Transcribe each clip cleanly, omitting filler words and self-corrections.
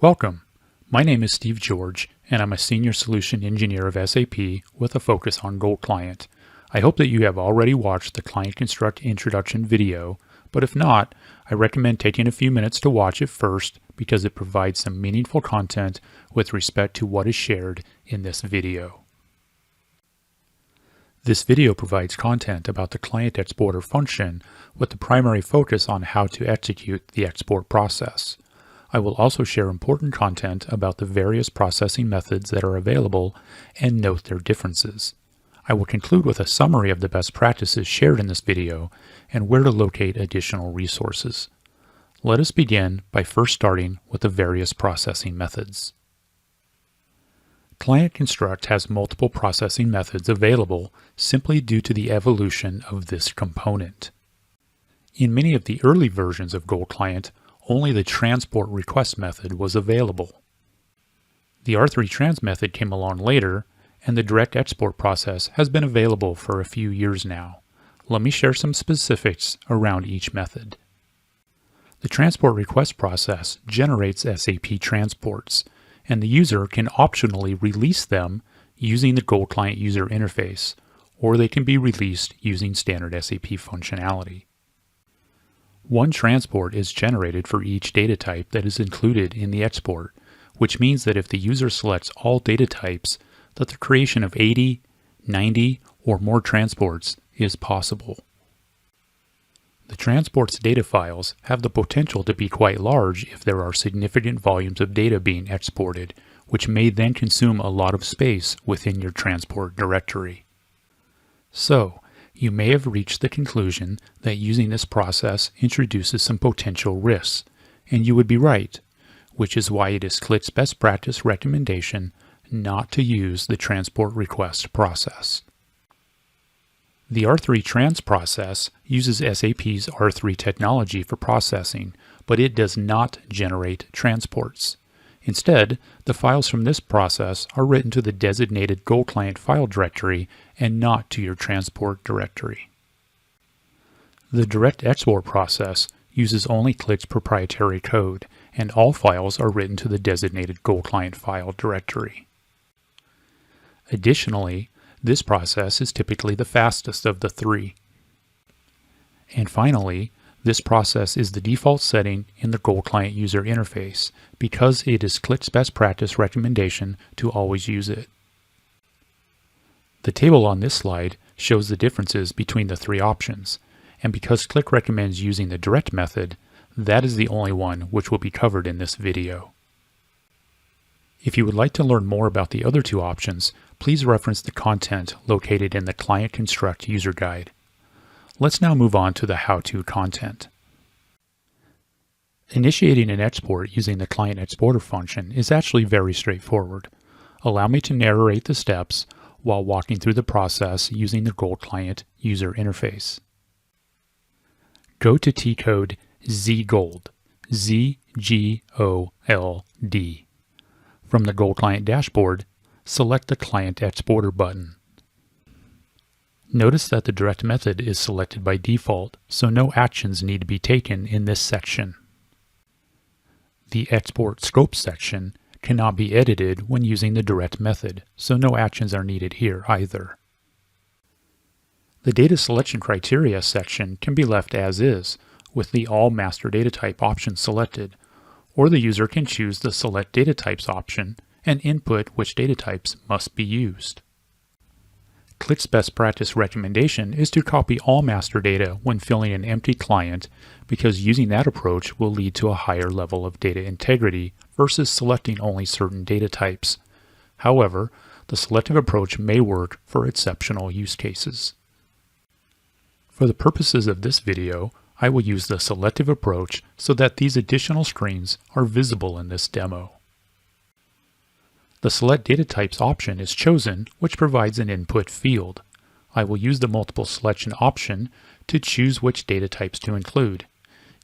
Welcome. My name is Steve George, and I'm a Senior Solution Engineer of SAP with a focus on Gold Client. I hope that you have already watched the Client Construct introduction video, but if not, I recommend taking a few minutes to watch it first because it provides some meaningful content with respect to what is shared in this video. This video provides content about the client exporter function with the primary focus on how to execute the export process. I will also share important content about the various processing methods that are available and note their differences. I will conclude with a summary of the best practices shared in this video and where to locate additional resources. Let us begin by first starting with the various processing methods. Client Construct has multiple processing methods available simply due to the evolution of this component. In many of the early versions of Gold Client, only the transport request method was available. The R3 trans method came along later, and the direct export process has been available for a few years now. Let me share some specifics around each method. The transport request process generates SAP transports, and the user can optionally release them using the Gold Client user interface, or they can be released using standard SAP functionality. One transport is generated for each data type that is included in the export, which means that if the user selects all data types, that the creation of 80, 90, or more transports is possible. The transport's data files have the potential to be quite large if there are significant volumes of data being exported, which may then consume a lot of space within your transport directory. So, you may have reached the conclusion that using this process introduces some potential risks, and you would be right, which is why it is Qlik's best practice recommendation not to use the transport request process. The R3 trans process uses SAP's R3 technology for processing, but it does not generate transports. Instead, the files from this process are written to the designated Gold Client file directory and not to your transport directory. The direct export process uses only Qlik's proprietary code, and all files are written to the designated Gold Client file directory. Additionally, this process is typically the fastest of the three. And finally, this process is the default setting in the Gold Client user interface because it is Qlik's best practice recommendation to always use it. The table on this slide shows the differences between the three options, and because Qlik recommends using the direct method, that is the only one which will be covered in this video. If you would like to learn more about the other two options, please reference the content located in the Client Construct user guide. Let's now move on to the how-to content. Initiating an export using the client exporter function is actually very straightforward. Allow me to narrate the steps while walking through the process using the Gold Client user interface. Go to T-code ZGold, Z-G-O-L-D. From the Gold Client dashboard, select the Client Exporter button. Notice that the direct method is selected by default, so no actions need to be taken in this section. The Export Scope section cannot be edited when using the direct method, so no actions are needed here either. The Data Selection Criteria section can be left as is, with the All Master Data Type option selected, or the user can choose the Select Data Types option and input which data types must be used. Qlik's best practice recommendation is to copy all master data when filling an empty client because using that approach will lead to a higher level of data integrity versus selecting only certain data types. However, the selective approach may work for exceptional use cases. For the purposes of this video, I will use the selective approach so that these additional screens are visible in this demo. The Select Data Types option is chosen, which provides an input field. I will use the Multiple Selection option to choose which data types to include.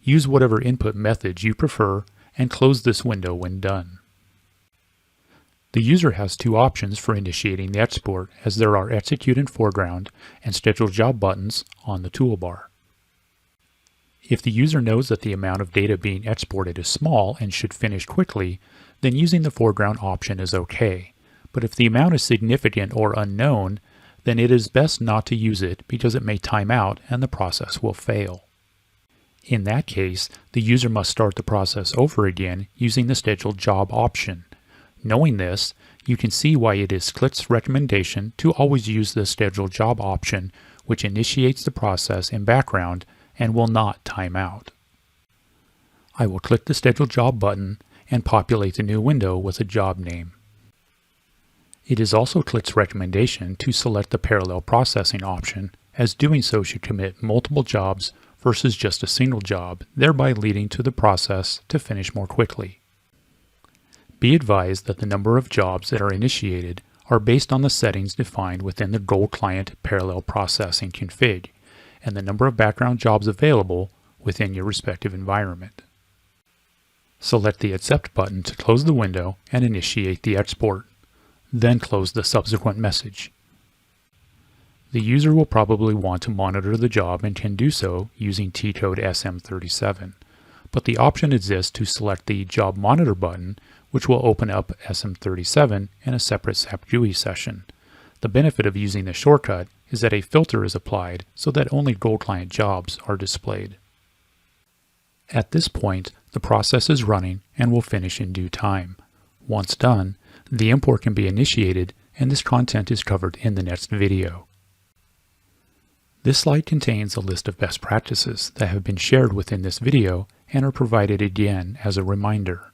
Use whatever input methods you prefer and close this window when done. The user has two options for initiating the export, as there are Execute in foreground and Schedule Job buttons on the toolbar. If the user knows that the amount of data being exported is small and should finish quickly, then using the foreground option is okay. But if the amount is significant or unknown, then it is best not to use it because it may time out and the process will fail. In that case, the user must start the process over again using the Scheduled Job option. Knowing this, you can see why it is Qlik's recommendation to always use the Scheduled Job option, which initiates the process in background and will not time out. I will click the Scheduled Job button and populate a new window with a job name. It is also Qlik's recommendation to select the Parallel Processing option, as doing so should commit multiple jobs versus just a single job, thereby leading to the process to finish more quickly. Be advised that the number of jobs that are initiated are based on the settings defined within the Goal Client Parallel Processing config, and the number of background jobs available within your respective environment. Select the Accept button to close the window and initiate the export. Then close the subsequent message. The user will probably want to monitor the job and can do so using T-code SM37, but the option exists to select the Job Monitor button, which will open up SM37 in a separate SAP GUI session. The benefit of using the shortcut is that a filter is applied so that only Goal Client jobs are displayed. At this point, the process is running and will finish in due time. Once done, the import can be initiated, and this content is covered in the next video. This slide contains a list of best practices that have been shared within this video and are provided again as a reminder.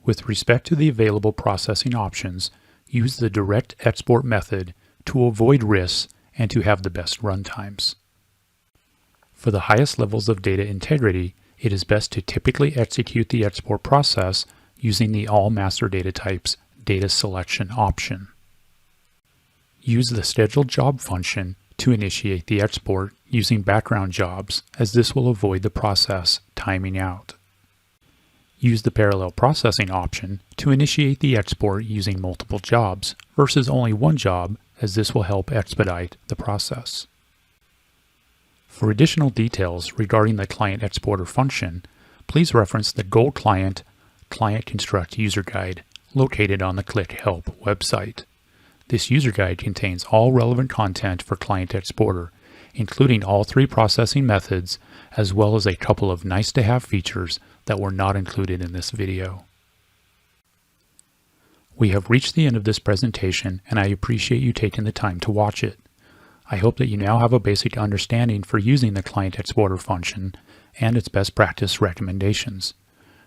With respect to the available processing options, use the direct export method to avoid risks and to have the best runtimes. For the highest levels of data integrity, it is best to typically execute the export process using the All Master Data Types Data Selection option. Use the Scheduled Job function to initiate the export using background jobs, as this will avoid the process timing out. Use the Parallel Processing option to initiate the export using multiple jobs versus only one job, as this will help expedite the process. For additional details regarding the Client Exporter function, please reference the Goal Client Client Construct User Guide located on the Qlik Help website. This user guide contains all relevant content for Client Exporter, including all three processing methods, as well as a couple of nice-to-have features that were not included in this video. We have reached the end of this presentation, and I appreciate you taking the time to watch it. I hope that you now have a basic understanding for using the Client Exporter function and its best practice recommendations.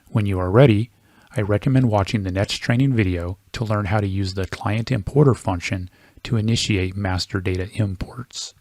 When you are ready, I recommend watching the next training video to learn how to use the Client Importer function to initiate master data imports.